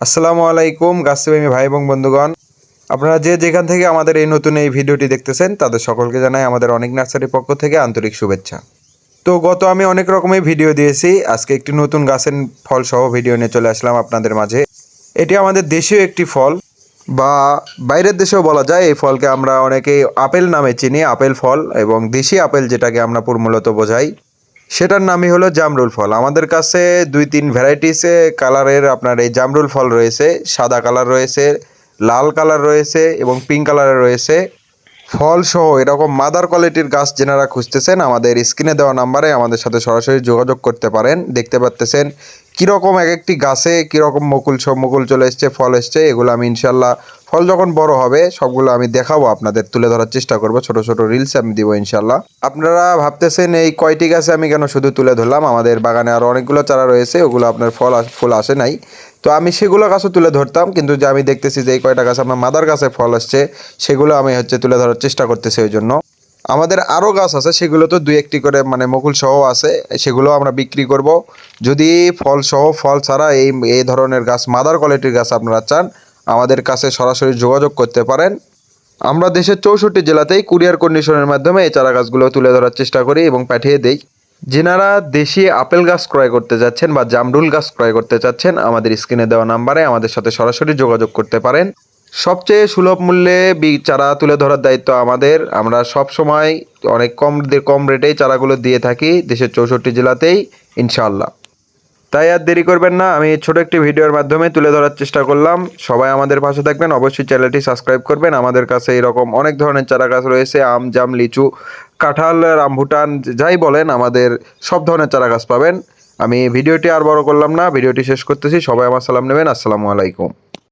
আসসালামু আলাইকুম গাছপ্রেমী ভাই এবং বন্ধুগণ, আপনারা যে যেখান থেকে আমাদের এই নতুন এই ভিডিওটি দেখতেছেন তাদের সকলকে জানাই আমাদের অনেক নার্সারির পক্ষ থেকে আন্তরিক শুভেচ্ছা। তো গত আমি অনেক রকমের ভিডিও দিয়েছি, আজকে একটি নতুন গাছের ফল সহ ভিডিও নিয়ে চলে আসলাম আপনাদের মাঝে। এটি আমাদের দেশীয় একটি ফল, বা বাইরের দেশেও বলা যায়। এই ফলকে আমরা অনেকেই আপেল নামে চিনি, আপেল ফল, এবং দেশি আপেল যেটাকে আমরা মূলত বোঝাই, সেটার নামই হলো জামরুল ফল। আমাদের কাছে 2-3 ভ্যারাইটিসে কালারের আপনার এই জামরুল ফল রয়েছে। সাদা কালার রয়েছে, লাল কালার রয়েছে এবং পিঙ্ক কালারের রয়েছে। ফল সহ এরকম মাদার কোয়ালিটির গাছ যেনারা খুঁজতেছেন, আমাদের স্ক্রিনে দেওয়া নাম্বারে আমাদের সাথে সরাসরি যোগাযোগ করতে পারেন। দেখতে পাচ্তেছেন কীরকম এক একটি গাছে কীরকম মুকুল চলে এসছে, ফল এসছে। এগুলো আমি ইনশাল্লাহ ফল যখন বড় হবে সবগুলো আমি দেখাবো, আপনাদের তুলে ধরার চেষ্টা করব। ছোট ছোট রিলস আমি দিব ইনশাল্লাহ। আপনারা ভাবতেছেন এই কয়টি গাছে আমি কেন শুধু তুলে ধরলাম, আমাদের বাগানে আরও অনেকগুলো চারা রয়েছে, ওগুলো আপনার ফুল আসে নাই। তো আমি সেগুলো গাছও তুলে ধরতাম, কিন্তু যে আমি দেখতেছি যে এই কয়টা গাছ আমার মাদার গাছে ফল আসছে, সেগুলো আমি তুলে ধরার চেষ্টা করতেছি। ওই জন্য আমাদের আরও গাছ আছে, সেগুলো তো 2-1টি করে মুকুল সহ আছে, সেগুলো আমরা বিক্রি করব। যদি ফল সহ ফল ছাড়া এই ধরনের গাছ, মাদার কোয়ালিটির গাছ আপনারা চান, আমাদের কাছে সরাসরি যোগাযোগ করতে পারেন। আমরা দেশের 64 জেলাতেই কুরিয়ার কন্ডিশনের মাধ্যমে এই চারা গাছগুলো তুলে ধরার চেষ্টা করি এবং পাঠিয়ে দেই। যেনারা দেশি আপেল গাছ ক্রয় করতে যাচ্ছেন বা জামরুল গাছ ক্রয় করতে চাচ্ছেন, আমাদের স্ক্রিনে দেওয়া নাম্বারে আমাদের সাথে সরাসরি যোগাযোগ করতে পারেন। সবচেয়ে সুলভ মূল্যে চারা তুলে ধরার দায়িত্ব আমাদের। আমরা সব সময় অনেক কম রেটেই চারাগুলো দিয়ে থাকি দেশের 64 জেলাতেই ইনশাআল্লাহ। তাই আর দেরি করবেন না, আমি ছোট একটি ভিডিওর মাধ্যমে তুলে ধরার চেষ্টা করলাম। সবাই আমাদের পাশে থাকবেন, অবশ্যই চ্যানেলটি সাবস্ক্রাইব করবেন। আমাদের কাছে এরকম অনেক ধরনের চারা গাছ রয়েছে, আম, জাম, লিচু, কাঁঠাল, রামভুটান, যাই বলেন, আমাদের সব ধরনের চারা গাছ পাবেন। আমি ভিডিওটি আর বড় করলাম না, ভিডিওটি শেষ করতেছি। সবাই আমার সালাম নেবেন। আসসালামু আলাইকুম।